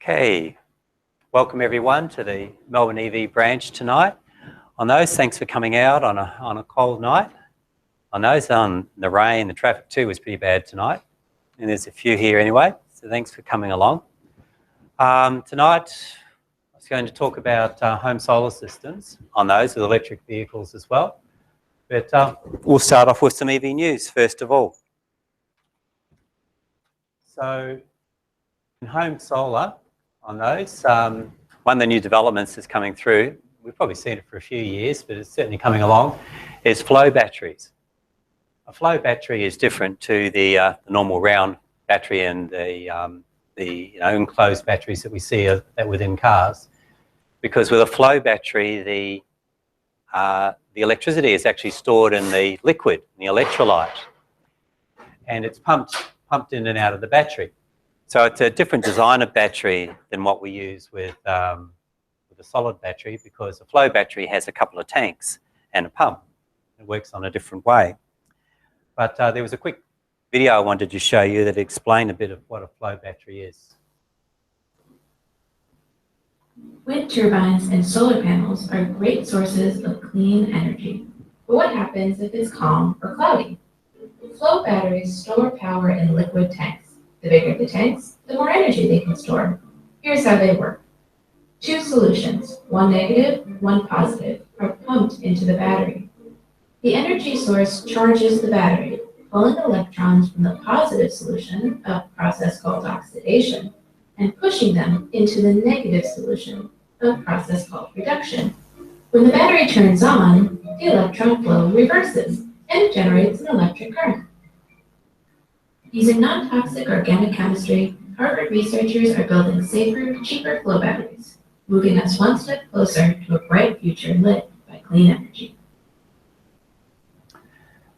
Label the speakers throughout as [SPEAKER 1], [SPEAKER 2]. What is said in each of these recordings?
[SPEAKER 1] Okay, welcome everyone to the Melbourne EV branch tonight. On those, thanks for coming out on a cold night. On those, the rain, the traffic too was pretty bad tonight, and there's a few here anyway, so thanks for coming along. Tonight, I was going to talk about home solar systems on those with electric vehicles as well, but we'll start off with some EV news first of all. So, in home solar, on those, one of the new developments that's coming through, we've probably seen it for a few years, but it's certainly coming along, is flow batteries. A flow battery is different to the normal round battery and the enclosed batteries that we see that within cars, because with a flow battery, the electricity is actually stored in the liquid, in the electrolyte, and it's pumped in and out of the battery. So it's a different design of battery than what we use with a solid battery, because a flow battery has a couple of tanks and a pump. It works on a different way. But there was a quick video I wanted to show you that explained a bit of what a flow battery is.
[SPEAKER 2] Wind turbines and solar panels are great sources of clean energy. But what happens if it's calm or cloudy? Flow batteries store power in liquid tanks. The bigger the tanks, the more energy they can store. Here's how they work. Two solutions, one negative, one positive, are pumped into the battery. The energy source charges the battery, pulling electrons from the positive solution, a process called oxidation, and pushing them into the negative solution, a process called reduction. When the battery turns on, the electron flow reverses, and it generates an electric current. Using non-toxic organic chemistry, Harvard researchers are building safer, cheaper flow batteries, moving us one step closer to a bright future lit by clean energy.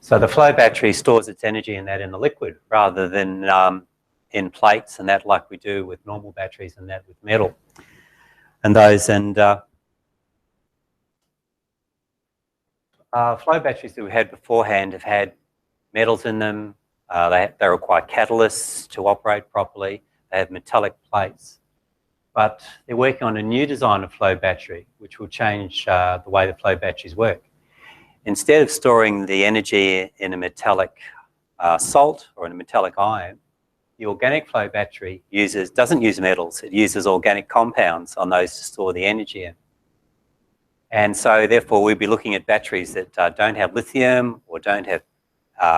[SPEAKER 1] So the flow battery stores its energy in the liquid rather than in plates and that, like we do with normal batteries and that with metal. And those flow batteries that we had beforehand have had metals in them. They require catalysts to operate properly. They have metallic plates. But they're working on a new design of flow battery, which will change the way the flow batteries work. Instead of storing the energy in a metallic salt or in a metallic ion, the organic flow battery doesn't use metals. It uses organic compounds on those to store the energy in. And so therefore we'll be looking at batteries that don't have lithium or don't have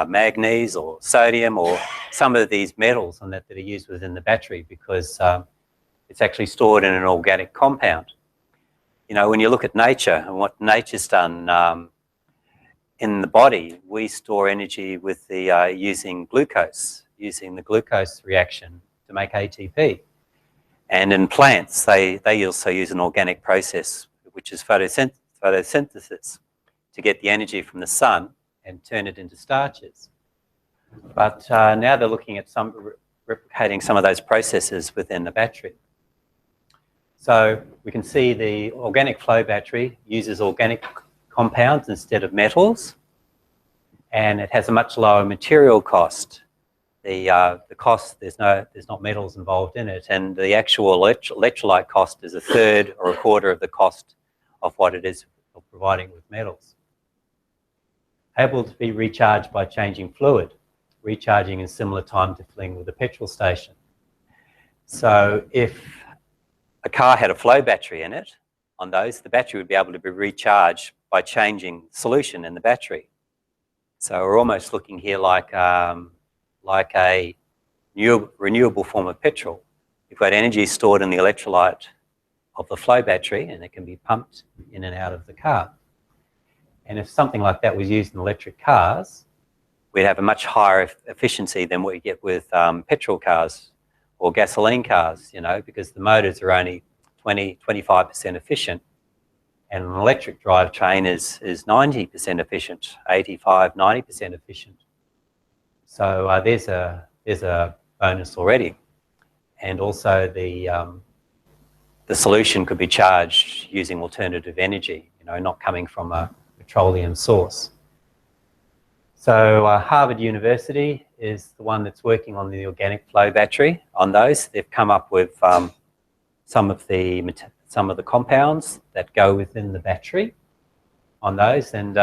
[SPEAKER 1] manganese or sodium or some of these metals on that are used within the battery, because it's actually stored in an organic compound. You know, when you look at nature and what nature's done in the body, we store energy with the using the glucose reaction to make ATP. And in plants, they also use an organic process, which is photosynthesis, to get the energy from the sun and turn it into starches. But now they're looking at replicating some of those processes within the battery. So we can see the organic flow battery uses organic compounds instead of metals, and it has a much lower material cost. The cost, there's not metals involved in it, and the actual electrolyte cost is a third or a quarter of the cost of what it is for providing with metals. Able to be recharged by changing fluid, recharging in similar time to filling with a petrol station. So if a car had a flow battery in it, on those, the battery would be able to be recharged by changing solution in the battery. So we're almost looking here like a renewable form of petrol. You've got energy stored in the electrolyte of the flow battery, and it can be pumped in and out of the car. And if something like that was used in electric cars, we'd have a much higher efficiency than what you get with petrol cars or gasoline cars, you know, because the motors are only 25% efficient, and an electric drivetrain is 90% efficient, 85, 90% efficient. So there's a bonus already. And also the solution could be charged using alternative energy, you know, not coming from a petroleum source. So Harvard University is the one that's working on the organic flow battery on those. They've come up with some of the compounds that go within the battery on those, and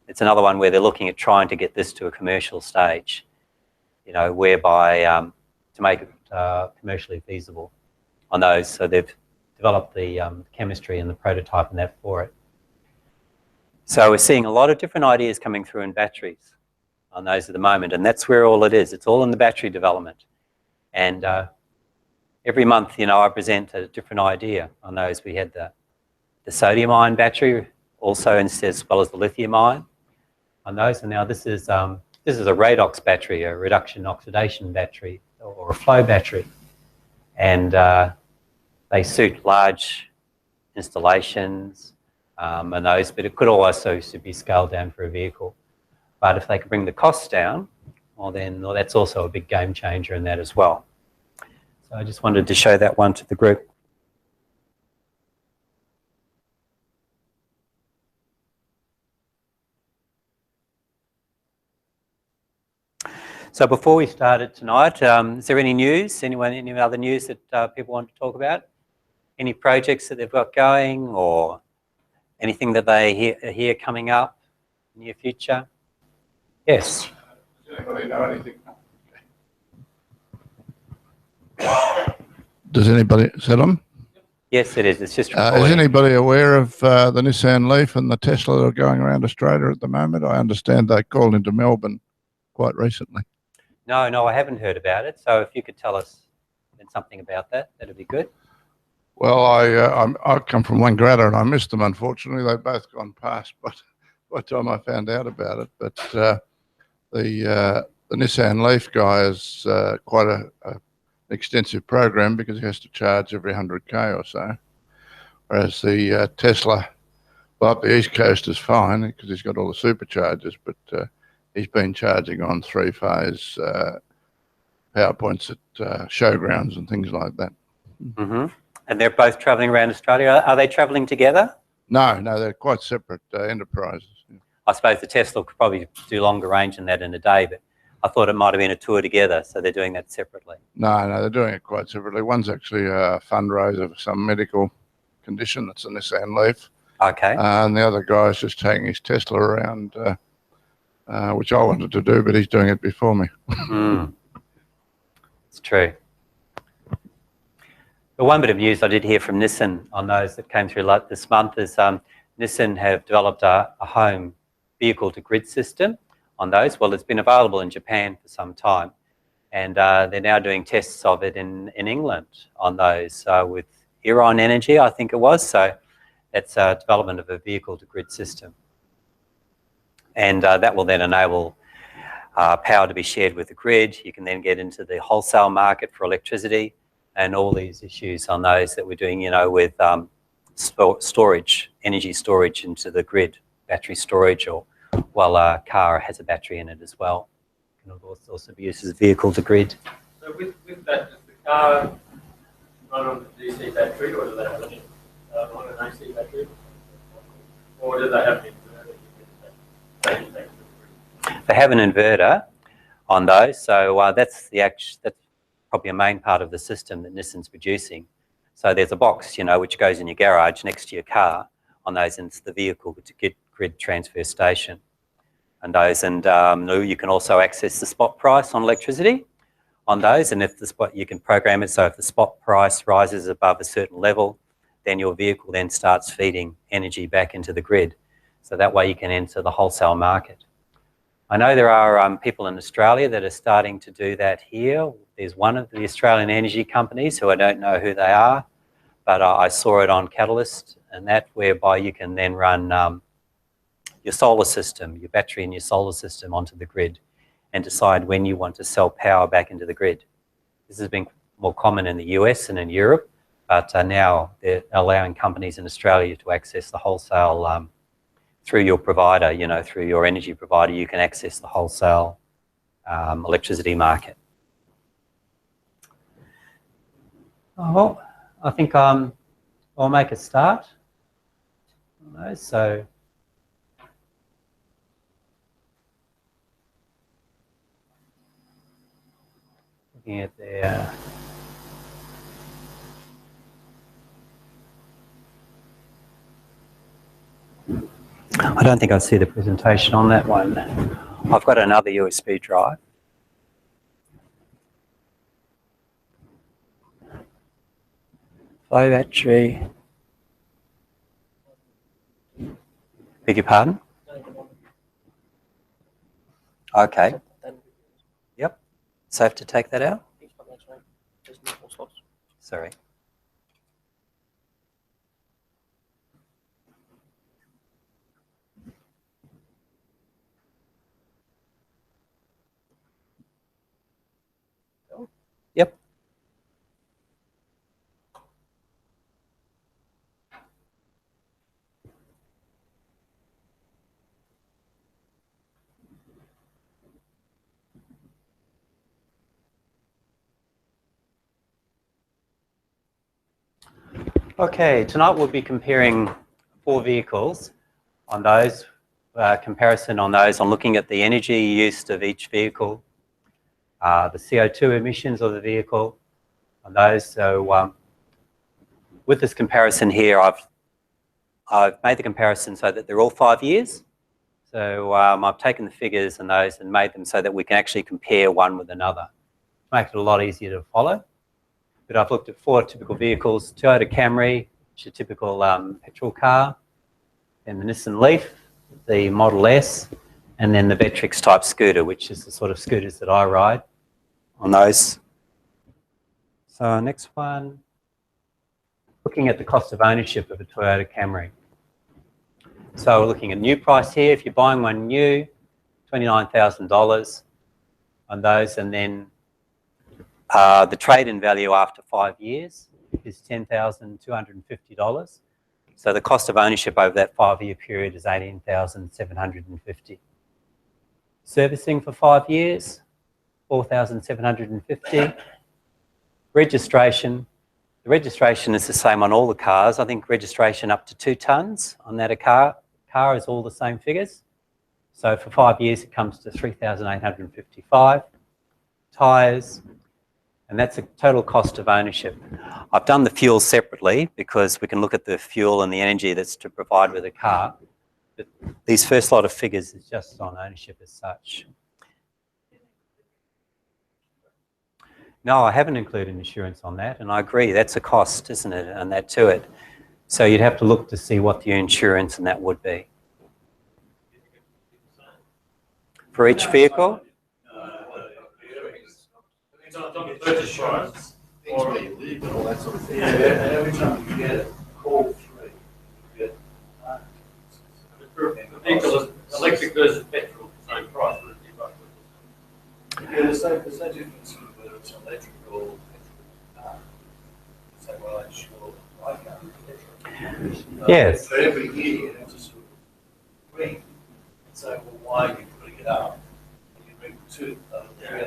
[SPEAKER 1] it's another one where they're looking at trying to get this to a commercial stage, you know, whereby to make it commercially feasible on those. So they've developed the chemistry and the prototype and that for it. So we're seeing a lot of different ideas coming through in batteries on those at the moment, and that's where all it is. It's all in the battery development. And every month, you know, I present a different idea on those. We had the sodium-ion battery also, as well as the lithium-ion on those. And now this is a redox battery, a reduction oxidation battery, or a flow battery. And they suit large installations and those, but it could also be scaled down for a vehicle. But if they can bring the costs down, well then that's also a big game changer in that as well. So I just wanted to show that one to the group. So before we started tonight, is there any news? Any other news that people want to talk about? Any projects that they've got going, or anything that they hear coming up in the near future? Yes.
[SPEAKER 3] Does anybody know anything?
[SPEAKER 4] Does anybody, is that on?
[SPEAKER 1] Yes, it is. It's just
[SPEAKER 4] Is
[SPEAKER 1] recording.
[SPEAKER 4] anybody aware of the Nissan Leaf and the Tesla that are going around Australia at the moment? I understand they called into Melbourne quite recently.
[SPEAKER 1] No, I haven't heard about it. So if you could tell us something about that, that'd be good.
[SPEAKER 4] Well, I come from Wangaratta and I missed them, unfortunately. They've both gone past by the time I found out about it. But the Nissan Leaf guy is quite an extensive program because he has to charge every 100k or so. Whereas the Tesla, well, up the East Coast is fine because he's got all the superchargers, but he's been charging on three-phase power points at showgrounds and things like that.
[SPEAKER 1] Mm-hmm. And they're both travelling around Australia. Are they travelling together?
[SPEAKER 4] No, they're quite separate enterprises.
[SPEAKER 1] I suppose the Tesla could probably do longer range than that in a day, but I thought it might have been a tour together, so they're doing that separately.
[SPEAKER 4] No, they're doing it quite separately. One's actually a fundraiser for some medical condition. That's a Nissan Leaf.
[SPEAKER 1] Okay.
[SPEAKER 4] And the other guy's just taking his Tesla around, which I wanted to do, but he's doing it before me.
[SPEAKER 1] It's true. The one bit of news I did hear from Nissan on those that came through this month is Nissan have developed a home vehicle-to-grid system on those. Well, it's been available in Japan for some time, and they're now doing tests of it in England on those with Iron Energy, I think it was. So that's a development of a vehicle-to-grid system. And that will then enable power to be shared with the grid. You can then get into the wholesale market for electricity and all these issues on those that we're doing, you know, with storage, energy storage into the grid, battery storage, or while a car has a battery in it as well. It can also be used as a vehicle to grid.
[SPEAKER 5] So with that, does the car run on the DC battery, or do they have it on an AC battery? Or do they have an inverter?
[SPEAKER 1] They have an inverter on those, so that's probably a main part of the system that Nissan's producing. So there's a box, you know, which goes in your garage next to your car on those, and it's the vehicle to grid transfer station and those. And you can also access the spot price on electricity on those, and if the spot, you can program it so if the spot price rises above a certain level, then your vehicle then starts feeding energy back into the grid. So that way you can enter the wholesale market. I know there are people in Australia that are starting to do that here. There's one of the Australian energy companies who I don't know who they are, but I saw it on Catalyst, and that whereby you can then run your solar system, your battery and your solar system onto the grid and decide when you want to sell power back into the grid. This has been more common in the US and in Europe, but now they're allowing companies in Australia to access the wholesale through your provider, you know, through your energy provider, you can access the wholesale electricity market. Oh, I think I'll make a start. So looking at their I don't think I see the presentation on that one. I've got another USB drive. Flow battery. Beg your pardon? Okay. Yep. Safe to take that out? Sorry. Yep. Okay, tonight we'll be comparing 4 vehicles on those, comparison on those, on looking at the energy used of each vehicle, the CO2 emissions of the vehicle on those. So with this comparison here, I've made the comparison so that they're all 5 years. So I've taken the figures and those and made them so that we can actually compare one with another. Make it a lot easier to follow. But I've looked at 4 typical vehicles: Toyota Camry, which is a typical petrol car, then the Nissan Leaf, the Model S, and then the Vetrix type scooter, which is the sort of scooters that I ride on those. So next one, looking at the cost of ownership of a Toyota Camry. So we're looking at new price here. If you're buying one new, $29,000 on those, and then the trade-in value after 5 years is $10,250. So the cost of ownership over that 5-year period is $18,750. Servicing for 5 years, $4,750. Registration. The registration is the same on all the cars. I think registration up to 2 tonnes on that car is all the same figures. So for 5 years it comes to $3,855. Tyres. And that's a total cost of ownership. I've done the fuel separately because we can look at the fuel and the energy that's to provide with a car. But these first lot of figures is just on ownership as such. No, I haven't included insurance on that, and I agree, that's a cost, isn't it, and that to it. So you'd have to look to see what the insurance and that would be. For each vehicle?
[SPEAKER 5] Purchase price.
[SPEAKER 3] Things where you live and all that sort of thing. Every time you get a call through, you get
[SPEAKER 5] The vehicle is electric versus petrol, same price, would it be both?
[SPEAKER 3] there's no difference whether it's electric or petrol. So, well, I'm sure I can't petrol.
[SPEAKER 1] Yes.
[SPEAKER 3] But every year you have to sort of ring and say, well, why are you putting it up? You ring 2.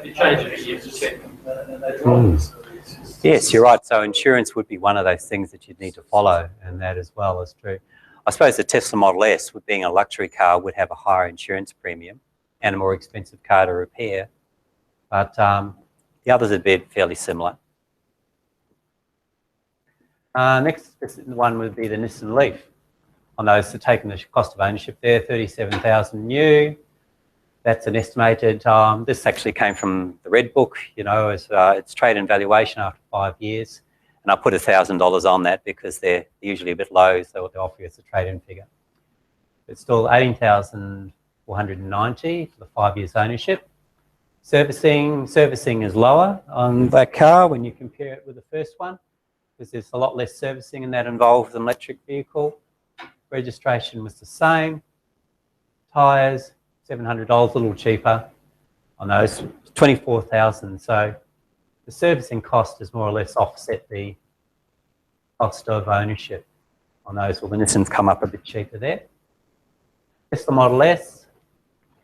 [SPEAKER 5] You change it every year to check.
[SPEAKER 3] And they drive it. So it's just,
[SPEAKER 1] Yes, you're right. So insurance would be one of those things that you'd need to follow, and that as well is true. I suppose the Tesla Model S, with being a luxury car, would have a higher insurance premium and a more expensive car to repair. But the others would be fairly similar. Next one would be the Nissan Leaf. On those, so taking the cost of ownership there, $37,000 new. That's an estimated, this actually came from the Red Book, you know, as it's trade-in valuation after 5 years. And I put $1,000 on that because they're usually a bit low, so they offer you as a trade-in figure. It's still $18,490 for the 5 years ownership. Servicing is lower on that car when you compare it with the first one, because there's a lot less servicing in that involved an electric vehicle. Registration was the same. Tyres, $700, a little cheaper on those, $24,000. So the servicing cost has more or less offset the cost of ownership on those. Well, the Nissans come up a bit cheaper there. Tesla Model S,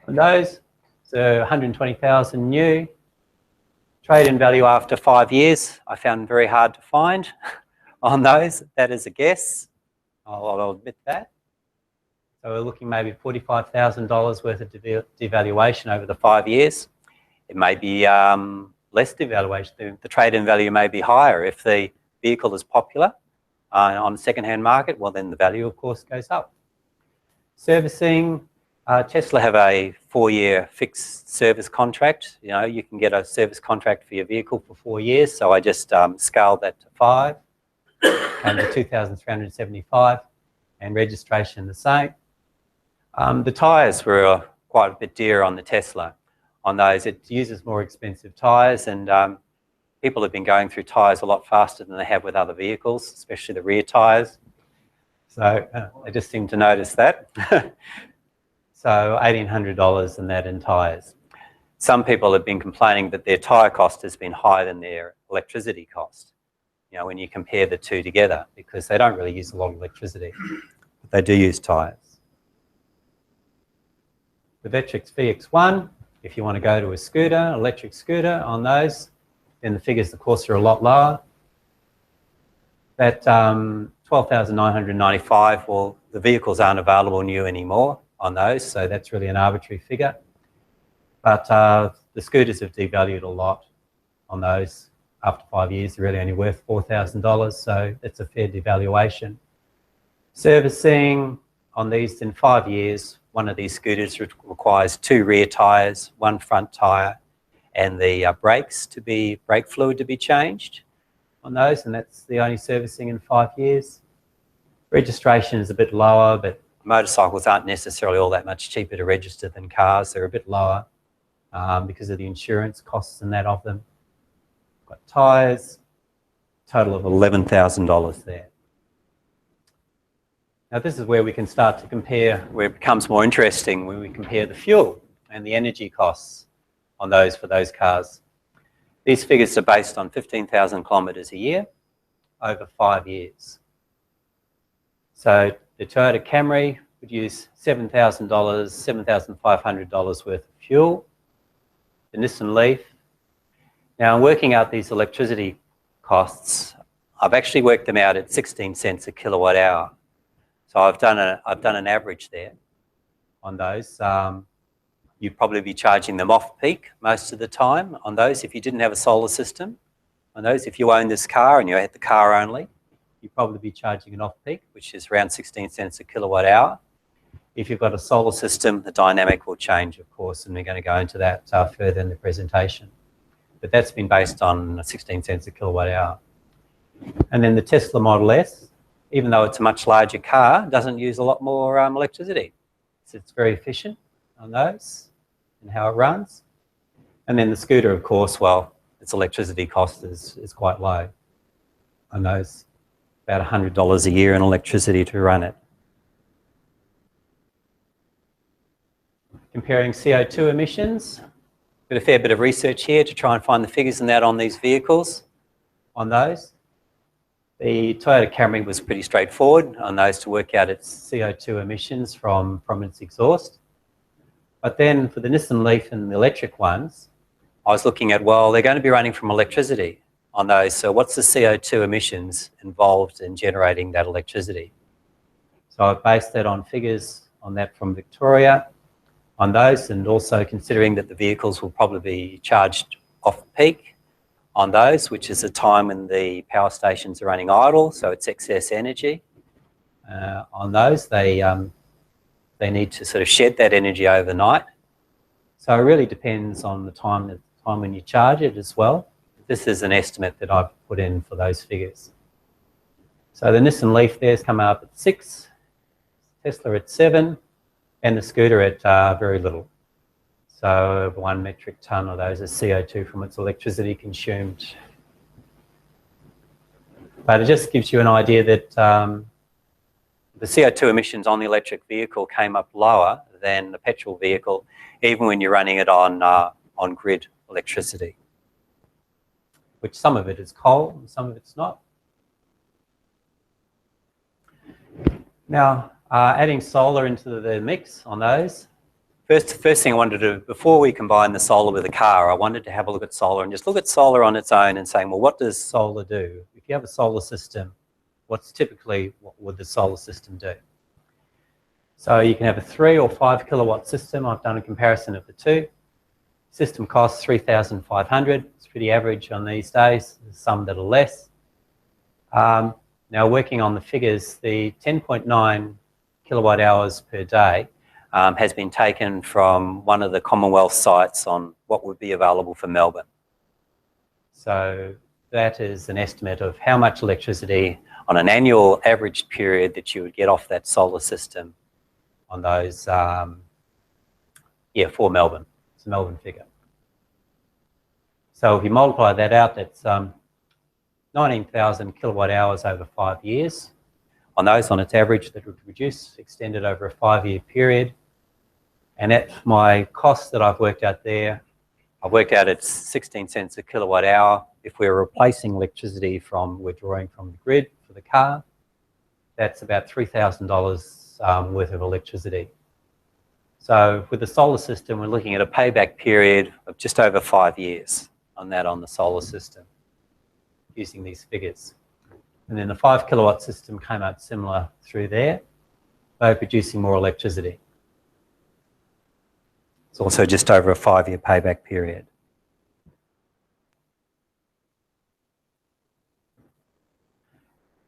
[SPEAKER 1] on those, so $120,000 new. Trade-in value after 5 years, I found very hard to find on those. That is a guess. I'll admit that. So we're looking maybe $45,000 worth of devaluation over the 5 years. It may be less devaluation. The trade-in value may be higher. If the vehicle is popular on the second-hand market, well, then the value, of course, goes up. Servicing, Tesla have a 4-year fixed service contract. You know, you can get a service contract for your vehicle for 4 years. So I just scaled that to 5, and the 2,375, and registration the same. The tyres were quite a bit dear on the Tesla. On those, it uses more expensive tyres, and people have been going through tyres a lot faster than they have with other vehicles, especially the rear tyres. So I just seem to notice that. So $1,800 and that in tyres. Some people have been complaining that their tyre cost has been higher than their electricity cost, you know, when you compare the two together, because they don't really use a lot of electricity, but they do use tyres. The Vetrix VX1, if you want to go to a scooter, electric scooter on those, then the figures, of course, are a lot lower. That 12,995, well, the vehicles aren't available new anymore on those, so that's really an arbitrary figure. But the scooters have devalued a lot on those. After 5 years, they're really only worth $4,000, so that's a fair devaluation. Servicing on these in 5 years, one of these scooters requires 2 rear tyres, 1 front tyre, and the brake fluid to be changed on those, and that's the only servicing in 5 years. Registration is a bit lower, but motorcycles aren't necessarily all that much cheaper to register than cars. They're a bit lower because of the insurance costs and that of them. Got tyres, total of $11,000 there. Now this is where we can start to compare, where it becomes more interesting, when we compare the fuel and the energy costs on those for those cars. These figures are based on 15,000 kilometres a year over 5 years. So the Toyota Camry would use $7,000, $7,500 worth of fuel. The Nissan Leaf. Now, in working out these electricity costs, I've actually worked them out at 16 cents a kilowatt hour. So I've done an average there on those. You'd probably be charging them off peak most of the time on those if you didn't have a solar system. On those, if you own this car and you had the car only, you'd probably be charging an off-peak, which is around 16 cents a kilowatt hour. If you've got a solar system, the dynamic will change, of course, and we're going to go into that further in the presentation. But that's been based on 16 cents a kilowatt hour. And then the Tesla Model S, even though it's a much larger car, doesn't use a lot more electricity. So it's very efficient on those and how it runs. And then the scooter, of course, well, its electricity cost is quite low on those. About $100 a year in electricity to run it. Comparing CO2 emissions. Did a fair bit of research here to try and find the figures in that on these vehicles, on those. The Toyota Camry was pretty straightforward on those to work out its CO2 emissions from its exhaust. But then for the Nissan Leaf and the electric ones, I was looking at, well, they're going to be running from electricity on those. So what's the CO2 emissions involved in generating that electricity? So I based that on figures on that from Victoria on those, and also considering that the vehicles will probably be charged off peak on those, which is a time when the power stations are running idle, so it's excess energy. On those, they need to sort of shed that energy overnight. So it really depends on the time when you charge it as well. This is an estimate that I've put in for those figures. So the Nissan Leaf there's come up at 6, Tesla at 7, and the scooter at very little. So 1 metric tonne of those is CO2 from its electricity consumed. But it just gives you an idea that the CO2 emissions on the electric vehicle came up lower than the petrol vehicle, even when you're running it on grid electricity, which some of it is coal and some of it's not. Now, adding solar into the mix on those. First thing I wanted to do, before we combine the solar with the car, I wanted to have a look at solar and just look at solar on its own and saying, well, what does solar do? If you have a solar system, what would the solar system do? So you can have a 3 or 5 kilowatt system. I've done a comparison of the two. System costs $3,500. It's pretty average on these days. There's some that are less. Now working on the figures, the 10.9 kilowatt hours per day has been taken from one of the Commonwealth sites on what would be available for Melbourne. So that is an estimate of how much electricity on an annual average period that you would get off that solar system on those, for Melbourne. It's a Melbourne figure. So if you multiply that out, that's 19,000 kilowatt hours over 5 years. On those, on its average, that would reduce, extended over a 5-year period. And at my cost that I've worked out there, I've worked out it's 16 cents a kilowatt hour. If we're replacing electricity we're drawing from the grid for the car, that's about $3,000 worth of electricity. So with the solar system, we're looking at a payback period of just over 5 years on the solar system, using these figures. And then the 5 kilowatt system came out similar through there, though producing more electricity. It's also just over a 5-year payback period.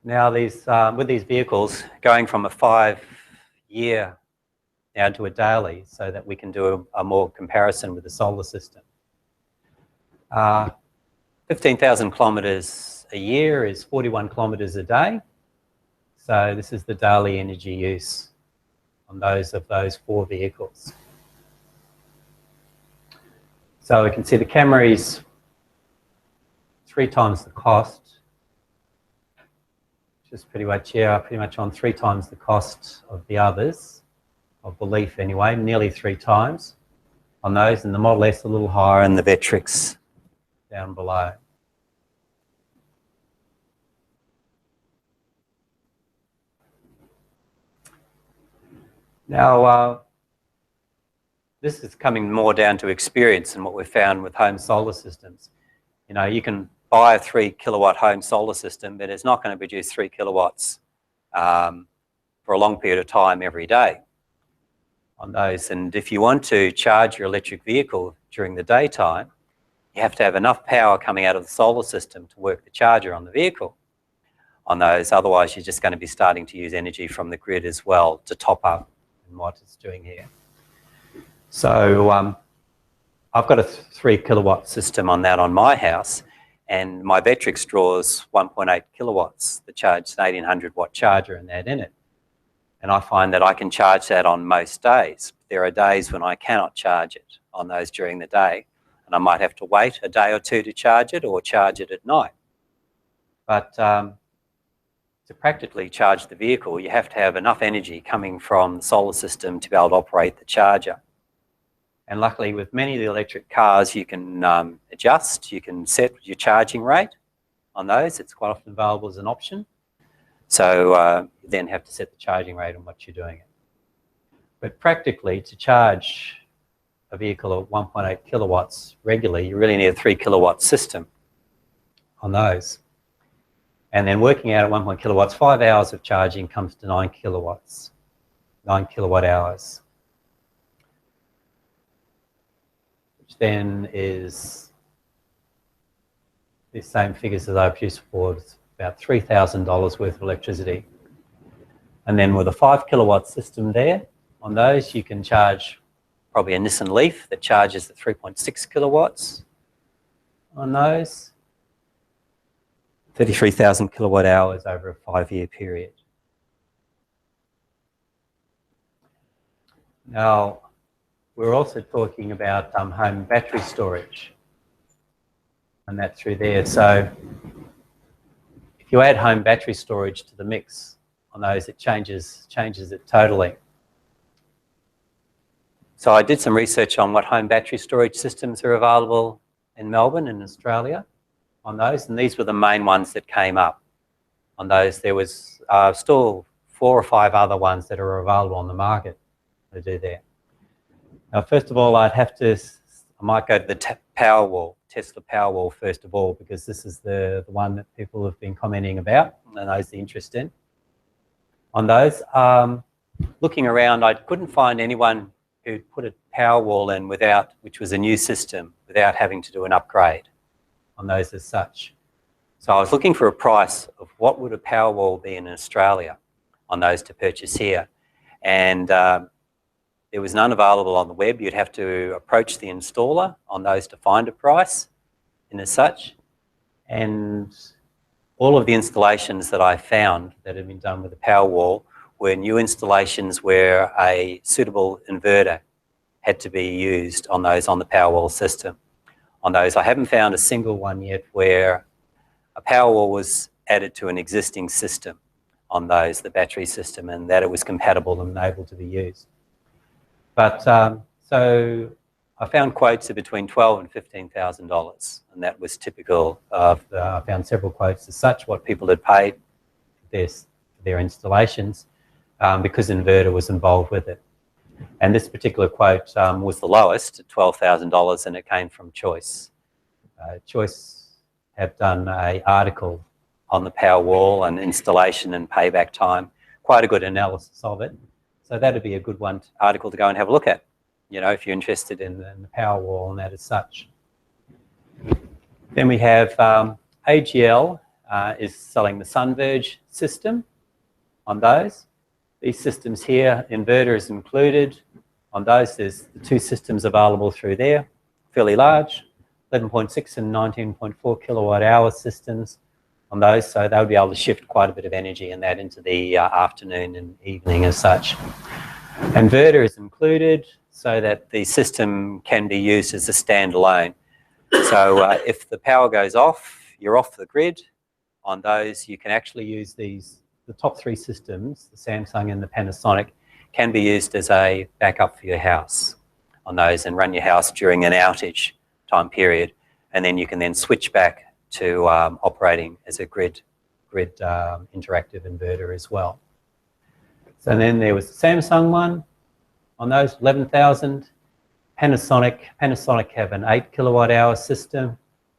[SPEAKER 1] Now with these vehicles, going from a 5-year down to a daily, so that we can do a more comparison with the solar system. 15,000 kilometres a year is 41 kilometres a day. So this is the daily energy use on those 4 vehicles. So we can see the Camry's 3 times the cost, which is pretty much on 3 times the cost of the others, of the Leaf anyway, nearly 3 times on those, and the Model S a little higher, and the Vetrix down below. Now, this is coming more down to experience and what we've found with home solar systems. You know, you can buy a 3 kilowatt home solar system, but it's not going to produce 3 kilowatts for a long period of time every day on those. And if you want to charge your electric vehicle during the daytime, you have to have enough power coming out of the solar system to work the charger on the vehicle on those. Otherwise, you're just going to be starting to use energy from the grid as well to top up in what it's doing here. So I've got a 3 kilowatt system on my house, and my Vetrix draws 1.8 kilowatts. The charge, an 1800 watt charger and that in it. And I find that I can charge that on most days. There are days when I cannot charge it on those during the day, and I might have to wait a day or two to charge it, or charge it at night. But to practically charge the vehicle, you have to have enough energy coming from the solar system to be able to operate the charger. And luckily, with many of the electric cars, you can adjust, you can set your charging rate on those. It's quite often available as an option. So you then have to set the charging rate on what you're doing it. But practically, to charge a vehicle at 1.8 kilowatts regularly, you really need a 3 kilowatt system on those. And then working out at 1 kilowatts, 5 hours of charging comes to 9 kilowatts, 9 kilowatt hours. Which then is the same figures as I produced for, it's about $3,000 worth of electricity. And then with a 5 kilowatt system there, on those you can charge probably a Nissan Leaf that charges at 3.6 kilowatts on those. 33,000 kilowatt hours over a 5-year period. Now, we're also talking about home battery storage, and that through there. So if you add home battery storage to the mix on those, it changes it totally. So I did some research on what home battery storage systems are available in Melbourne and Australia on those, and these were the main ones that came up on those. There was still 4 or 5 other ones that are available on the market to do there. Now, first of all, I might go to the Powerwall, Tesla Powerwall first of all, because this is the one that people have been commenting about, and those the interest in. On those, looking around, I couldn't find anyone who'd put a Powerwall in which was a new system, without having to do an upgrade on those as such. So I was looking for a price of what would a Powerwall be in Australia on those to purchase here. and there was none available on the web. You'd have to approach the installer on those to find a price and as such. And all of the installations that I found that had been done with the Powerwall were new installations where a suitable inverter had to be used on those on the Powerwall system. On those, I haven't found a single one yet where a Powerwall was added to an existing system on those, the battery system, and that it was compatible and able to be used. But so I found quotes of between $12,000 and $15,000, and that was typical of, I found several quotes as such, what people had paid for their installations, because inverter was involved with it. And this particular quote was the lowest at $12,000, and it came from Choice. Choice have done an article on the Powerwall and installation and payback time, quite a good analysis of it. So that'd be a good article to go and have a look at, you know, if you're interested in the Powerwall and that as such. Then we have AGL is selling the SunVerge system on those. These systems here, inverter is included. On those, there's the two systems available through there, fairly large, 11.6 and 19.4 kilowatt hour systems on those, so they'll be able to shift quite a bit of energy in that into the afternoon and evening as such. Inverter is included so that the system can be used as a standalone. So if the power goes off, you're off the grid. On those, you can actually use these. The top three systems, the Samsung and the Panasonic, can be used as a backup for your house on those and run your house during an outage time period. And then you can then switch back to operating as a grid interactive inverter as well. So then there was the Samsung one on those, 11,000. Panasonic have an 8 kilowatt hour system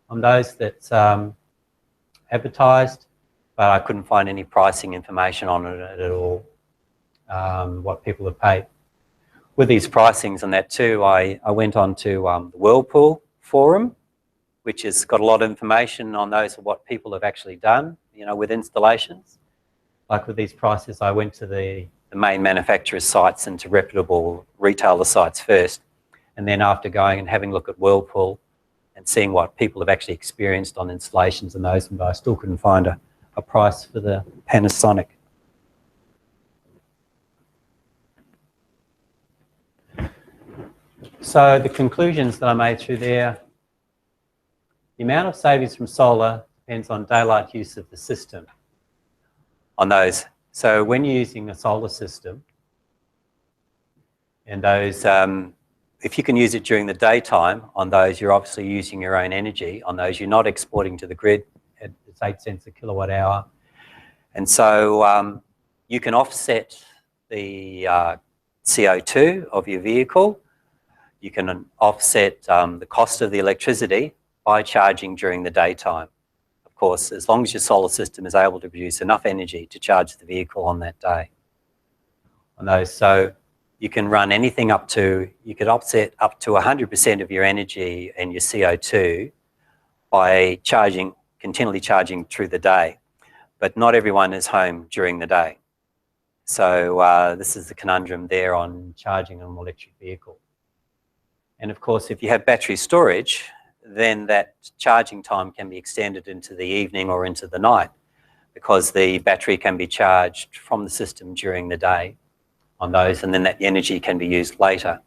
[SPEAKER 1] on those that's advertised, but I couldn't find any pricing information on it at all, what people have paid. With these pricings and that too, I went on to the Whirlpool forum, which has got a lot of information on those of what people have actually done, you know, with installations. Like with these prices, I went to the main manufacturer's sites and to reputable retailer sites first. And then after going and having a look at Whirlpool and seeing what people have actually experienced on installations and those, but I still couldn't find a price for the Panasonic. So the conclusions that I made through there, the amount of savings from solar depends on daylight use of the system on those. So when you're using a solar system, and those, if you can use it during the daytime, on those you're obviously using your own energy. On those you're not exporting to the grid. It's 8 cents a kilowatt hour. And so you can offset the CO2 of your vehicle. You can offset the cost of the electricity by charging during the daytime. Of course, as long as your solar system is able to produce enough energy to charge the vehicle on that day. On those, so you can run anything up to, you could offset up to 100% of your energy and your CO2 by continually charging through the day. But not everyone is home during the day. So this is the conundrum there on charging an electric vehicle. And of course, if you have battery storage, then that charging time can be extended into the evening or into the night, because the battery can be charged from the system during the day on those, and then that energy can be used later.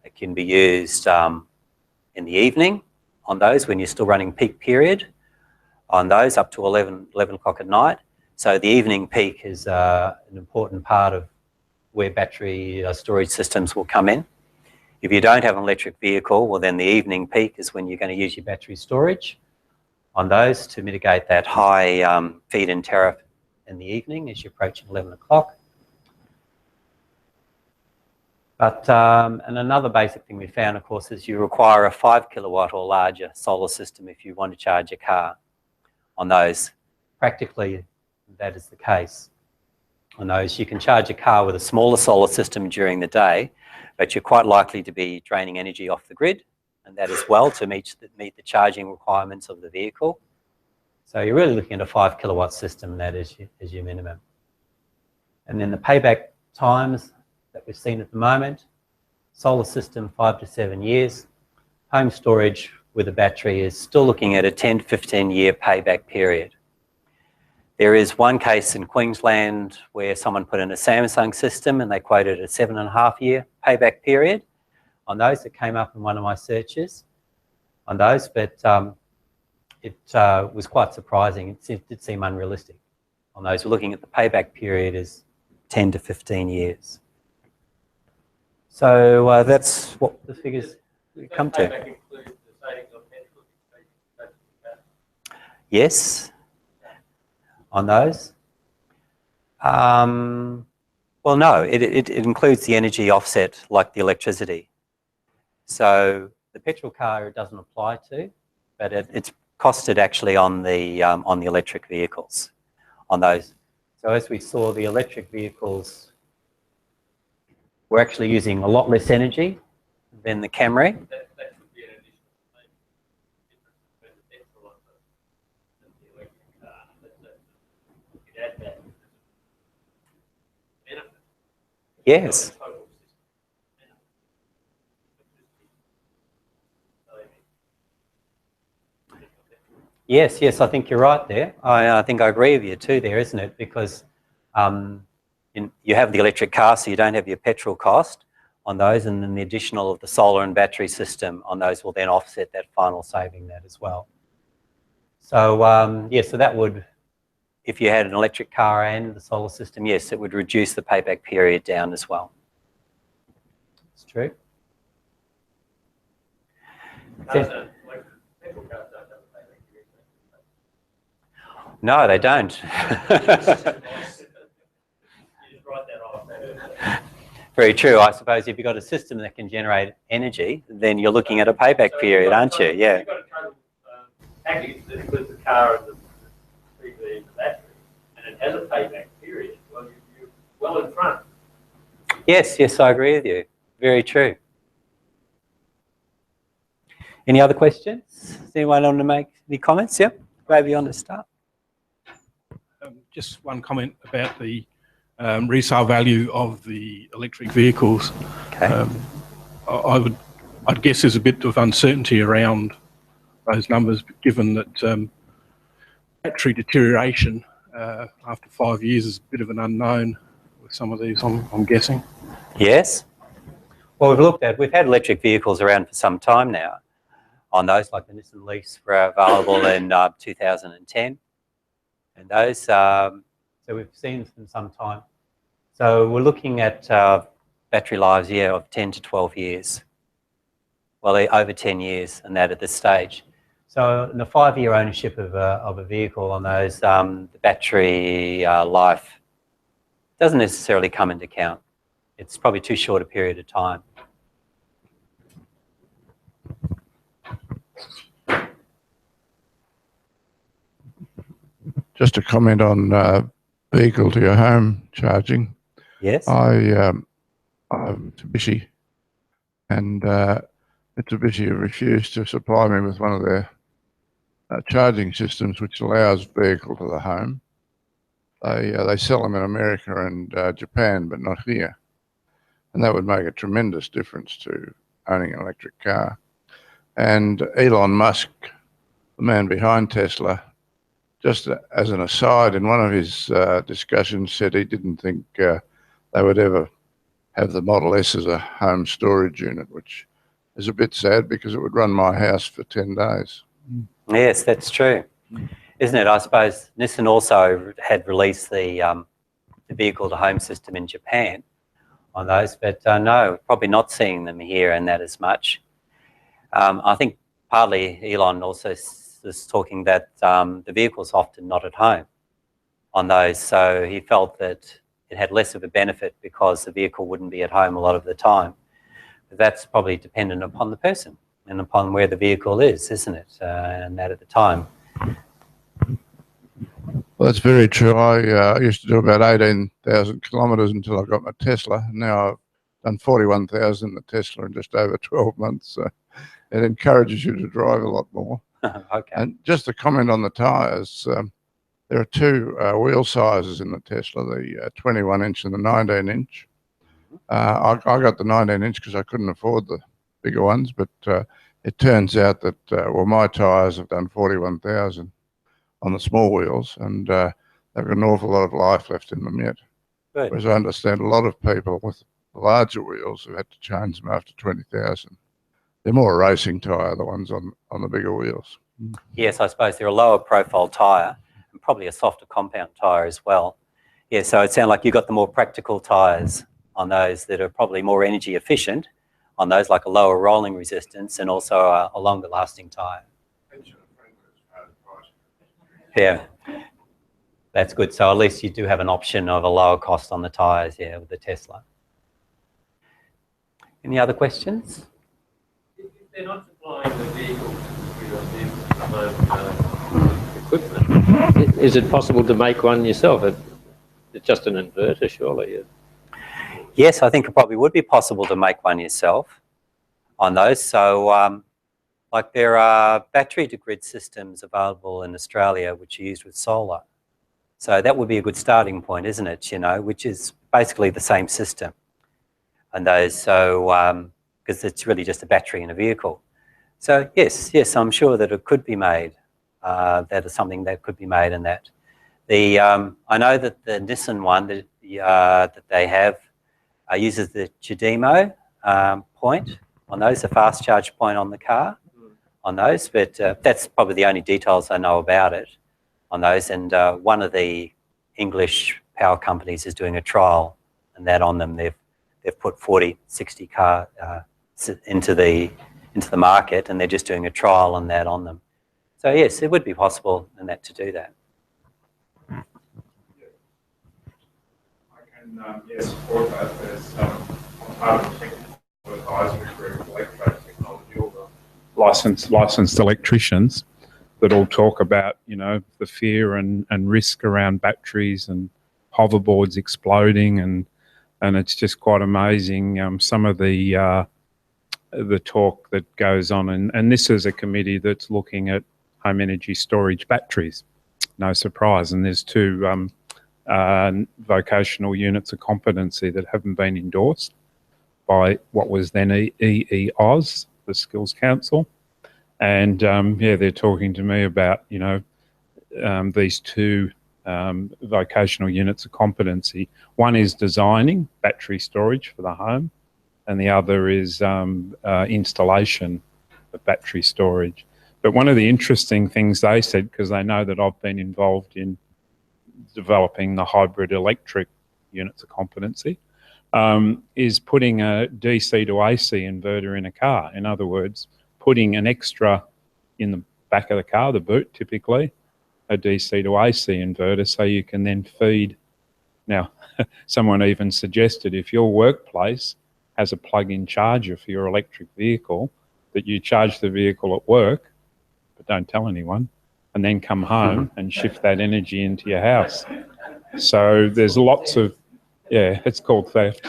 [SPEAKER 1] It can be used in the evening on those when you're still running peak period, on those up to 11 o'clock at night. So the evening peak is an important part of where battery storage systems will come in. If you don't have an electric vehicle, well then the evening peak is when you're going to use your battery storage on those to mitigate that high feed-in tariff in the evening as you're approaching 11 o'clock. But and another basic thing we found, of course, is you require a 5 kilowatt or larger solar system if you want to charge your car on those. Practically, that is the case. On those, you can charge your car with a smaller solar system during the day, but you're quite likely to be draining energy off the grid, and that as well to meet the charging requirements of the vehicle. So you're really looking at a 5 kilowatt system, that is your minimum. And then the payback times that we've seen at the moment. Solar system, 5 to 7 years. Home storage with a battery is still looking at a 10 to 15 year payback period. There is one case in Queensland where someone put in a Samsung system and they quoted a 7.5 year payback period on those. That came up in one of my searches on those, but it was quite surprising. It did seem unrealistic on those. We're looking at the payback period as 10 to 15 years. So that's what the figures come to.
[SPEAKER 5] Payback includes the savings on petrol?
[SPEAKER 1] Yes, on those. Well, no, it includes the energy offset like the electricity. So the petrol car it doesn't apply to, but it's costed actually on the electric vehicles, on those. So as we saw, the electric vehicles were actually using a lot less energy than the Camry.
[SPEAKER 5] That should be an additional difference between the petrol and the electric car. You could add that benefit.
[SPEAKER 1] Yes. Yes, I think you're right there. I think I agree with you too there, isn't it? Because you have the electric car, so you don't have your petrol cost on those, and then the additional of the solar and battery system on those will then offset that final saving that as well. So yeah, so that would, if you had an electric car and the solar system, yes, it would reduce the payback period down as well. It's true. No, they don't. Very true. I suppose if you've got a system that can generate energy, then you're looking at a payback period, aren't you? Yeah.
[SPEAKER 5] You've got a total package that includes the car and the PV and the battery, and it has a payback period. Well, you're well in front.
[SPEAKER 1] Yes, I agree with you. Very true. Any other questions? Does anyone want to make any comments? Yep. Maybe you want to start.
[SPEAKER 6] Just one comment about the resale value of the electric vehicles.
[SPEAKER 1] Okay.
[SPEAKER 6] I'd guess there's a bit of uncertainty around those numbers, given that battery deterioration after 5 years is a bit of an unknown with some of these, I'm guessing.
[SPEAKER 1] Yes. Well, we've had electric vehicles around for some time now on those, like the Nissan Leafs were available in 2010. And those, so we've seen them some time. So we're looking at battery lives, of 10 to 12 years. Well, they're over 10 years and that at this stage. So in the 5-year ownership of a vehicle on those, the battery life doesn't necessarily come into account. It's probably too short a period of time.
[SPEAKER 4] Just a comment on vehicle to your home charging.
[SPEAKER 1] Yes.
[SPEAKER 4] I'm Mitsubishi, and Mitsubishi refused to supply me with one of their charging systems which allows vehicle to the home. They sell them in America and Japan, but not here. And that would make a tremendous difference to owning an electric car. And Elon Musk, the man behind Tesla, just as an aside, in one of his discussions said he didn't think they would ever have the Model S as a home storage unit, which is a bit sad because it would run my house for 10 days.
[SPEAKER 1] Yes, that's true, isn't it? I suppose Nissan also had released the vehicle to home system in Japan on those, but no, probably not seeing them here and that as much. I think partly Elon also is talking that the vehicle's often not at home on those, so he felt that it had less of a benefit because the vehicle wouldn't be at home a lot of the time. But that's probably dependent upon the person and upon where the vehicle is, isn't it? And that at the time.
[SPEAKER 4] Well, that's very true. I used to do about 18,000 kilometres until I got my Tesla. Now I've done 41,000 in the Tesla in just over 12 months. So it encourages you to drive a lot more.
[SPEAKER 1] Okay.
[SPEAKER 4] And just a comment on the tyres. There are two wheel sizes in the Tesla, the 21-inch and the 19-inch. I got the 19-inch because I couldn't afford the bigger ones, but it turns out that, well, my tyres have done 41,000 on the small wheels, and they've got an awful lot of life left in them yet.
[SPEAKER 1] Good.
[SPEAKER 4] Whereas I understand a lot of people with larger wheels have had to change them after 20,000. They're more a racing tyre, the ones on the bigger wheels.
[SPEAKER 1] Yes, I suppose they're a lower profile tyre and probably a softer compound tyre as well. Yeah, so it sounds like you've got the more practical tyres on those that are probably more energy efficient on those, like a lower rolling resistance and also a longer lasting tyre. Yeah, that's good. So at least you do have an option of a lower cost on the tyres, yeah, with the Tesla. Any other questions?
[SPEAKER 5] If they're not supplying the vehicles with equipment, is it possible to make one yourself? It's just an inverter, surely.
[SPEAKER 1] Yes, I think it probably would be possible to make one yourself on those. So like there are battery to grid systems available in Australia which are used with solar. So that would be a good starting point, isn't it? You know, which is basically the same system. And those, so because it's really just a battery in a vehicle. So yes, I'm sure that it could be made. That is something that could be made in that. The I know that the Nissan one that they have uses the CHAdeMO point on those, the fast charge point on the car on those, but that's probably the only details I know about it on those. And one of the English power companies is doing a trial and that on them. They've put 40, 60 car into the market, and they're just doing a trial on that on them. So yes, it would be possible in that to do that.
[SPEAKER 7] Yes, support that. There's part of the technical advisory group, electrode technology, all the licensed electricians that all talk about, you know, the fear and risk around batteries and hoverboards exploding, and it's just quite amazing some of the talk that goes on. And this is a committee that's looking at home energy storage batteries. No surprise. And there's two vocational units of competency that haven't been endorsed by what was then EEOS, the Skills Council. And yeah, they're talking to me about, you know, these two vocational units of competency. One is designing battery storage for the home, and the other is installation of battery storage. But one of the interesting things they said, because they know that I've been involved in developing the hybrid electric units of competency, is putting a DC to AC inverter in a car. In other words, putting an extra in the back of the car, the boot typically, a DC to AC inverter, so you can then feed. Now, someone even suggested if your workplace has a plug-in charger for your electric vehicle, that you charge the vehicle at work, but don't tell anyone, and then come home and shift that energy into your house. So there's lots of, yeah, it's called theft.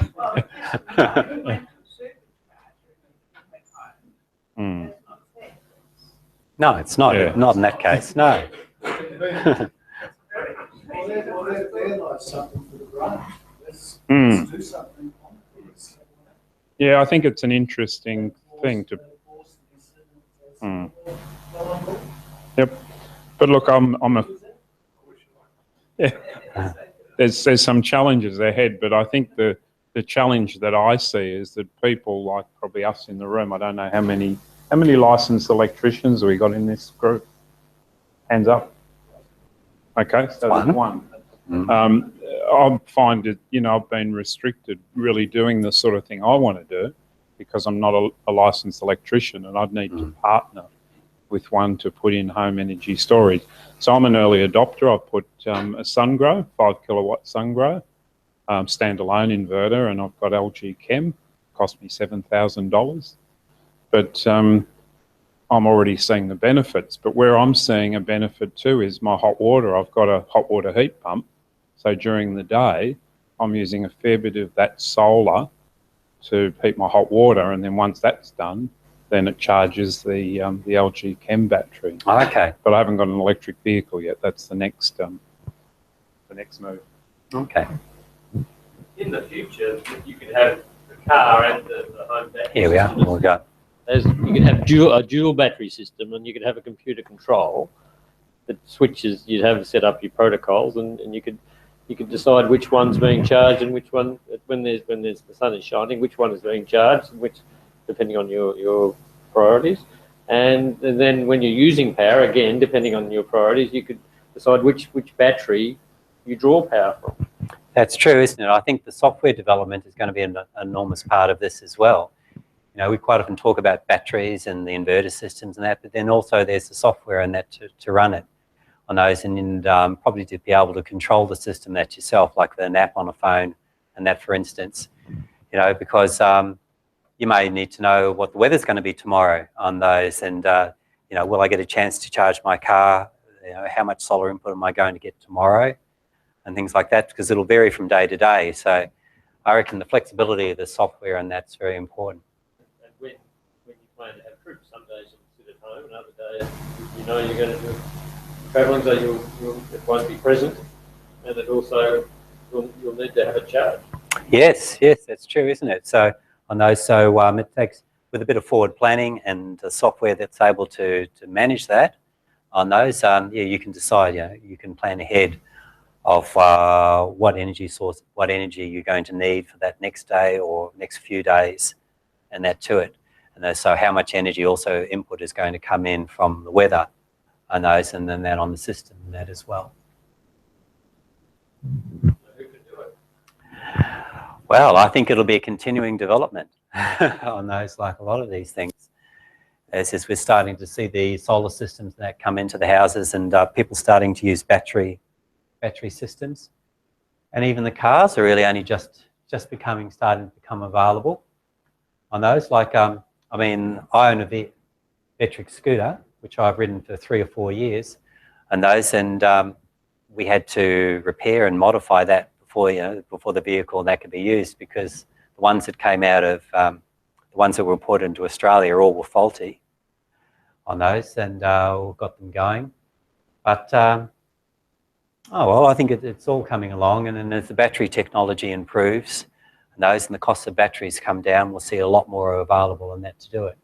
[SPEAKER 1] No, it's not.
[SPEAKER 7] Yeah.
[SPEAKER 1] Not in that case. No.
[SPEAKER 3] Well, they're like something for the brain. Let's do something on this.
[SPEAKER 7] Yeah, I think it's an interesting thing to. Yep. But look, I'm a. Yeah. There's some challenges ahead, but I think the challenge that I see is that people like probably us in the room. I don't know how many licensed electricians have we got in this group? Hands up. Okay, so there's one. I find it, you know, I've been restricted really doing the sort of thing I want to do because I'm not a licensed electrician, and I'd need to partner with one to put in home energy storage. So I'm an early adopter. I put a SunGrow, 5 kilowatt SunGrow, standalone inverter, and I've got LG Chem, cost me $7,000. But I'm already seeing the benefits. But where I'm seeing a benefit too is my hot water. I've got a hot water heat pump. So during the day, I'm using a fair bit of that solar to heat my hot water. And then once that's done, then it charges the LG Chem battery.
[SPEAKER 1] Oh, okay.
[SPEAKER 7] But I haven't got an electric vehicle yet. That's the next move.
[SPEAKER 1] Okay.
[SPEAKER 3] Yeah,
[SPEAKER 5] in the future, you could have the car and the home battery.
[SPEAKER 1] Here we are. We'll go.
[SPEAKER 5] You could have a dual battery system, and you could have a computer control that switches. You'd have set up your protocols, and you could decide which one's being charged and which one, when the sun is shining, which one is being charged, which depending on your priorities. And then when you're using power, again, depending on your priorities, you could decide which battery you draw power from.
[SPEAKER 1] That's true, isn't it? I think the software development is going to be an enormous part of this as well. You know, we quite often talk about batteries and the inverter systems and that, but then also there's the software and that to run it on those, and probably to be able to control the system that yourself, like an app on a phone and that, for instance. You know, because you may need to know what the weather's going to be tomorrow on those, and you know, will I get a chance to charge my car? You know, how much solar input am I going to get tomorrow? And things like that, because it'll vary from day to day. So I reckon the flexibility of the software and that's very important.
[SPEAKER 5] And when you plan to have trips, some days you'll sit at home, and other days you know you're going to do travelling, so it won't be present, and it also you'll need to have a charge.
[SPEAKER 1] Yes, that's true, isn't it? So on those, it takes, with a bit of forward planning and the software that's able to manage that on those, yeah, you can decide, you know, you can plan ahead of what energy source, what energy you're going to need for that next day or next few days, and that to it. And so how much energy also input is going to come in from the weather on those, and then that on the system and that as well.
[SPEAKER 5] So who can do it?
[SPEAKER 1] Well, I think it'll be a continuing development on those, like a lot of these things. As we're starting to see the solar systems that come into the houses, and people starting to use battery systems, and even the cars are really only just starting to become available on those. Like I mean, I own a Vetrix scooter, which I've ridden for 3 or 4 years, and those, and we had to repair and modify that before the vehicle and that could be used, because the ones that came out of the ones that were imported into Australia all were faulty on those, and we got them going. But oh well, I think it's all coming along, and then as the battery technology improves and the cost of batteries come down, we'll see a lot more available and that to do it.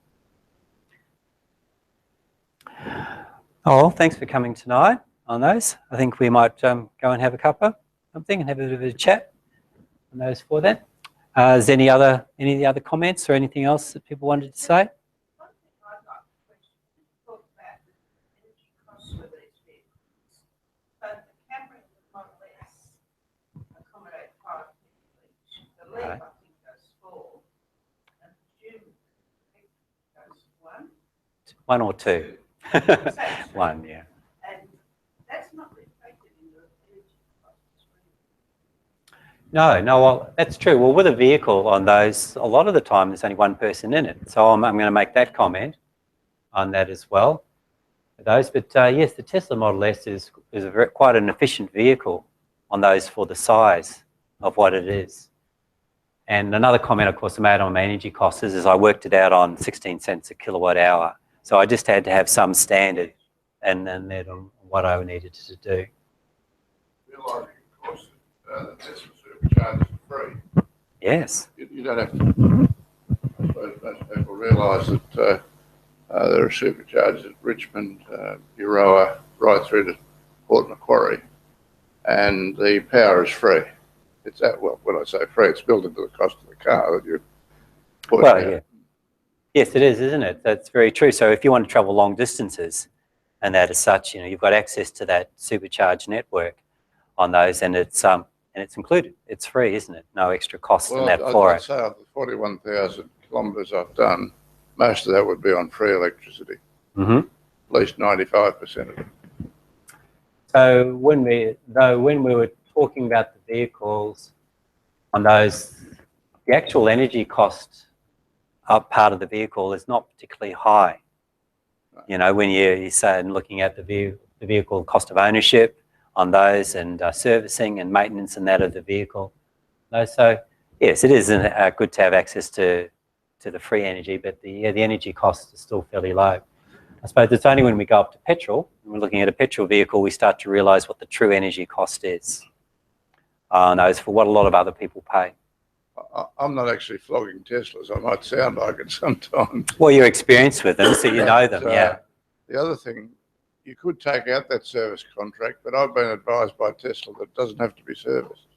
[SPEAKER 1] Oh well, thanks for coming tonight on those. I think we might go and have a cuppa, something, and have a bit of a chat on those for that. Is there any other comments or anything else that people wanted to say?
[SPEAKER 8] Leaf, I think, goes 4, and June, I think, goes 1.
[SPEAKER 1] 1 or 2? 1, yeah.
[SPEAKER 8] And that's not reflected in the energy costs.
[SPEAKER 1] No, well, that's true. Well, with a vehicle on those, a lot of the time there's only one person in it. So I'm going to make that comment on that as well. Those, but yes, the Tesla Model S is quite an efficient vehicle on those for the size of what it is. And another comment, of course, I made on my energy costs is I worked it out on 16 cents a kilowatt hour. So I just had to have some standard and then on what I needed to do.
[SPEAKER 4] Realising, of course, that the Tesla superchargers are free.
[SPEAKER 1] Yes.
[SPEAKER 4] You don't have to. I suppose most people realise that there are superchargers at Richmond, Euroa, right through to Port Macquarie, and the power is free. It's well, when I say free, it's built into the cost of the car that you put.
[SPEAKER 1] Well, yeah. Yes, it is, isn't it? That's very true. So if you want to travel long distances and that as such, you know, you've got access to that supercharged network on those, and it's included. It's free, isn't it? No extra cost in that for it.
[SPEAKER 4] I'd say of the 41,000 kilometres I've done, most of that would be on free electricity.
[SPEAKER 1] Mm-hmm.
[SPEAKER 4] At least 95% of it.
[SPEAKER 1] So when we were talking about the vehicles on those, the actual energy cost up part of the vehicle is not particularly high. You know, when you say and looking at the vehicle cost of ownership on those, and servicing and maintenance and that of the vehicle. So yes, it is good to have access to the free energy, but the energy cost is still fairly low. I suppose it's only when we go up to petrol, and we're looking at a petrol vehicle, we start to realise what the true energy cost is Those for what a lot of other people pay.
[SPEAKER 4] I'm not actually flogging Teslas. I might sound like it sometimes.
[SPEAKER 1] Well, you're experienced with them, so you know them, yeah.
[SPEAKER 4] The other thing, you could take out that service contract, but I've been advised by Tesla that it doesn't have to be serviced.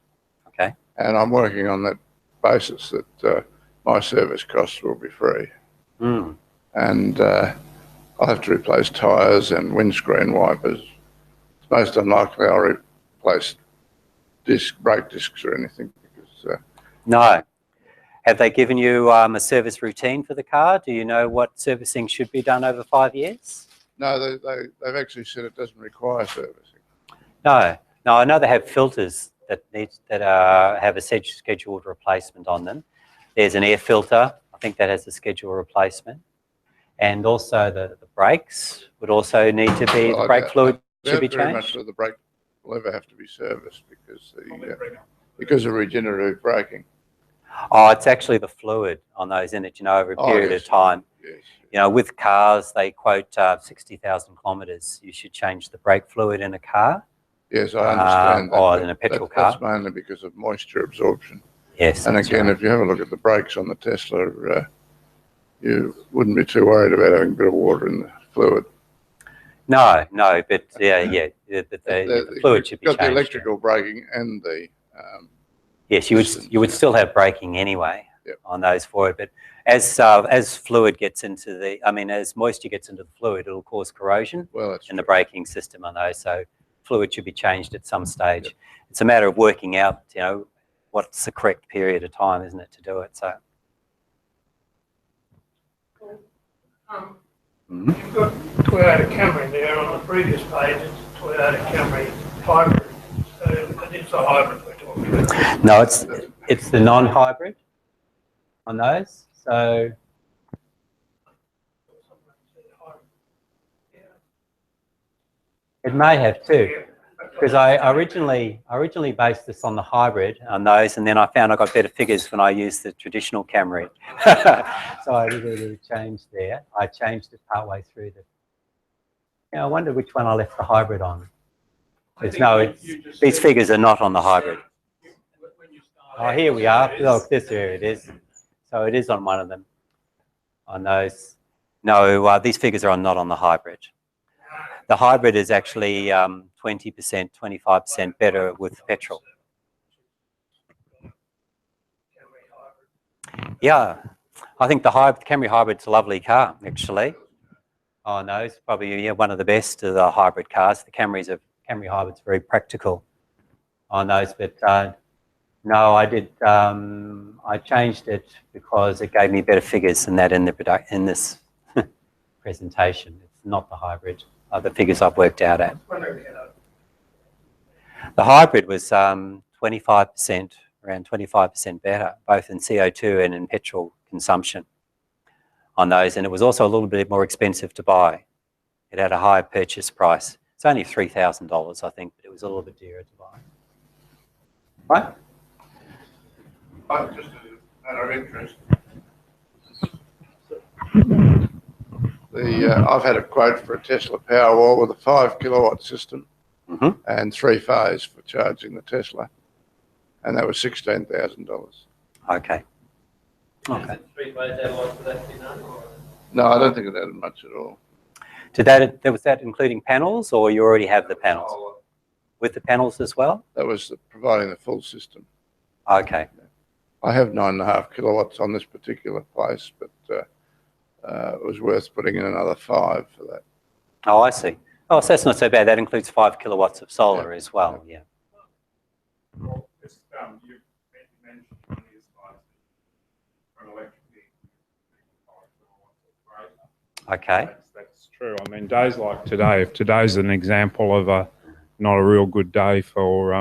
[SPEAKER 1] Okay.
[SPEAKER 4] And I'm working on that basis that my service costs will be free.
[SPEAKER 1] Mm.
[SPEAKER 4] And I'll have to replace tyres and windscreen wipers. It's most unlikely I'll replace brake discs or anything because...
[SPEAKER 1] No. Have they given you a service routine for the car? Do you know what servicing should be done over 5 years?
[SPEAKER 4] No, they've actually said it doesn't require servicing.
[SPEAKER 1] No. No, I know they have filters that have a scheduled replacement on them. There's an air filter. I think that has a scheduled replacement. And also the brakes would also need to be, the brake fluid should be
[SPEAKER 4] Very
[SPEAKER 1] changed.
[SPEAKER 4] much of the brake will ever have to be serviced because of regenerative braking.
[SPEAKER 1] Oh, it's actually the fluid on those, isn't it? You know, over a period of time.
[SPEAKER 4] Yes.
[SPEAKER 1] You know, with cars, they quote 60,000 kilometres. You should change the brake fluid in a car.
[SPEAKER 4] Yes, I understand that.
[SPEAKER 1] Or in a petrol car.
[SPEAKER 4] That's mainly because of moisture absorption.
[SPEAKER 1] Yes.
[SPEAKER 4] And again, if you have a look at the brakes on the Tesla, you wouldn't be too worried about having a bit of water in the fluid.
[SPEAKER 1] No, but the fluid should be changed.
[SPEAKER 4] You've got the electrical braking and the...
[SPEAKER 1] yes, you would still have braking anyway on those for it, but as fluid gets into as moisture gets into the fluid, it'll cause corrosion in the braking system on those. So fluid should be changed at some stage. Yep. It's a matter of working out, you know, what's the correct period of time, isn't it, to do it? So.
[SPEAKER 3] You've got Toyota Camry there on the previous page. It's Toyota Camry hybrid. So it's a hybrid we're talking about.
[SPEAKER 1] No, it's the non-hybrid on those. So it may have too, because I originally based this on the hybrid on those, and then I found I got better figures when I used the traditional Camry. So I did a little change there. I changed it partway through I wonder which one I left the hybrid on. These figures are not on the hybrid. Oh, here we are. Look, here it is. So it is on one of them. On those. No, these figures are not on the hybrid. The hybrid is actually 20%, 25% better with petrol. Yeah, I think the Camry hybrid's a lovely car, actually. Oh no, it's probably one of the best of the hybrid cars. The Camry hybrid's very practical on those, but no, I did. I changed it because it gave me better figures than that in this presentation. It's not the hybrid. The figures I've worked out at. The hybrid was 25%, around 25% better, both in CO2 and in petrol consumption on those, and it was also a little bit more expensive to buy. It had a higher purchase price. It's only $3,000, I think, but it was a little bit dearer to buy. Right?
[SPEAKER 4] Just a matter of interest. I've had a quote for a Tesla Powerwall with a 5 kilowatt system and 3-phase for charging the Tesla, and that was $16,000.
[SPEAKER 1] Okay. Okay.
[SPEAKER 4] No, I don't think it added much at all.
[SPEAKER 1] Was that including panels, or you already have the panels? With the panels as well?
[SPEAKER 4] That was providing the full system.
[SPEAKER 1] Okay.
[SPEAKER 4] I have 9.5 kilowatts on this particular place, but it was worth putting in another 5 for that.
[SPEAKER 1] Oh, I see. Oh, so that's not so bad. That includes 5 kilowatts of solar as well. Yeah.
[SPEAKER 7] Well, just, you mentioned one of your slides for an electric vehicle.
[SPEAKER 1] Okay.
[SPEAKER 7] That's true. I mean, days like today, if today's an example of not a real good day for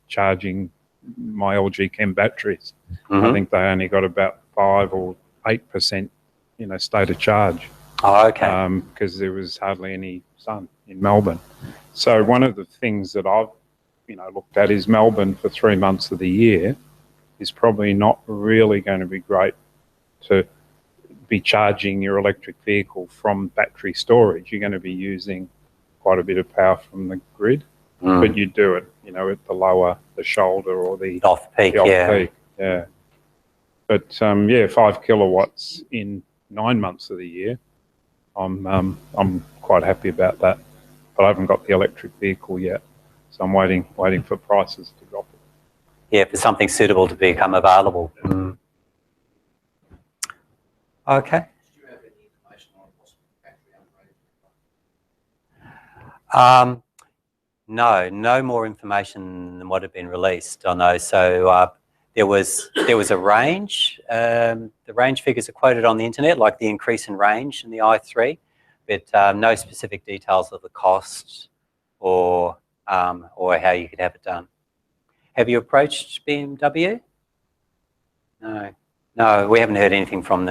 [SPEAKER 7] charging my LG Chem batteries, I think they only got about 5 or 8%, state of charge.
[SPEAKER 1] Oh, okay.
[SPEAKER 7] Because there was hardly any sun in Melbourne. So one of the things that I've, looked at is Melbourne for 3 months of the year is probably not really going to be great to be charging your electric vehicle from battery storage. You're going to be using quite a bit of power from the grid, but you do it you know, at the lower, the shoulder or the
[SPEAKER 1] Off-peak,
[SPEAKER 7] the
[SPEAKER 1] yeah.
[SPEAKER 7] off-peak. Yeah. But yeah, 5 kilowatts in 9 months of the year. I'm quite happy about that. But I haven't got the electric vehicle yet, so I'm waiting for prices to drop.
[SPEAKER 1] Yeah, for something suitable to become available. Mm. Okay.
[SPEAKER 3] Do you have any information on possible battery upgrade?
[SPEAKER 1] No more information than what had been released on those. So there was a range. The range figures are quoted on the internet, like the increase in range in the i3, but no specific details of the cost or how you could have it done. Have you approached BMW? No, we haven't heard anything from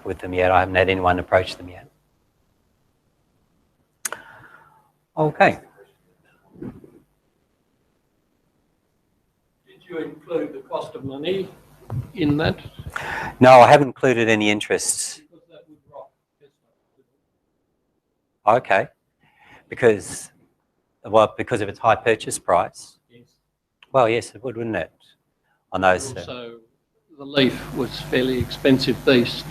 [SPEAKER 1] with them yet. I haven't had anyone approach them yet. Okay.
[SPEAKER 5] Did you include the cost of money in that?
[SPEAKER 1] No, I haven't included any interest.
[SPEAKER 5] Because that would rock.
[SPEAKER 1] Okay. Because of its high purchase price?
[SPEAKER 5] Yes.
[SPEAKER 1] Well, yes, it would, wouldn't it? On those.
[SPEAKER 5] Also, the Leaf was a fairly expensive beast.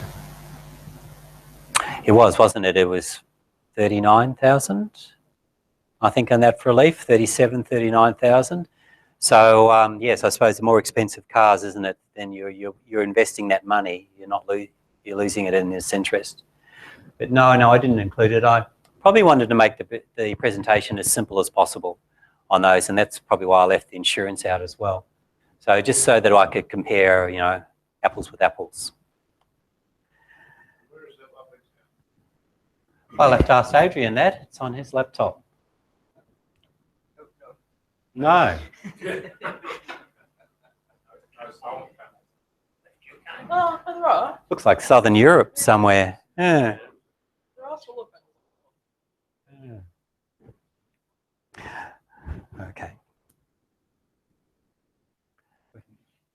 [SPEAKER 1] It was, wasn't it? It was 39,000, I think, on that for a Leaf, 39,000. So yes, I suppose the more expensive cars, isn't it? Then you're investing that money. You're losing it in its interest. But no, I didn't include it. I probably wanted to make the presentation as simple as possible on those, and that's probably why I left the insurance out as well. So just so that I could compare, you know, apples with apples.
[SPEAKER 3] Where is that lovely town?
[SPEAKER 1] I'll have to ask Adrian that. It's on his laptop. No.
[SPEAKER 8] Oh, that's right.
[SPEAKER 1] Looks like Southern Europe somewhere. Yeah.
[SPEAKER 8] There are solar panels.
[SPEAKER 1] Okay.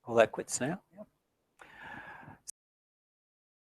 [SPEAKER 1] All that quits now.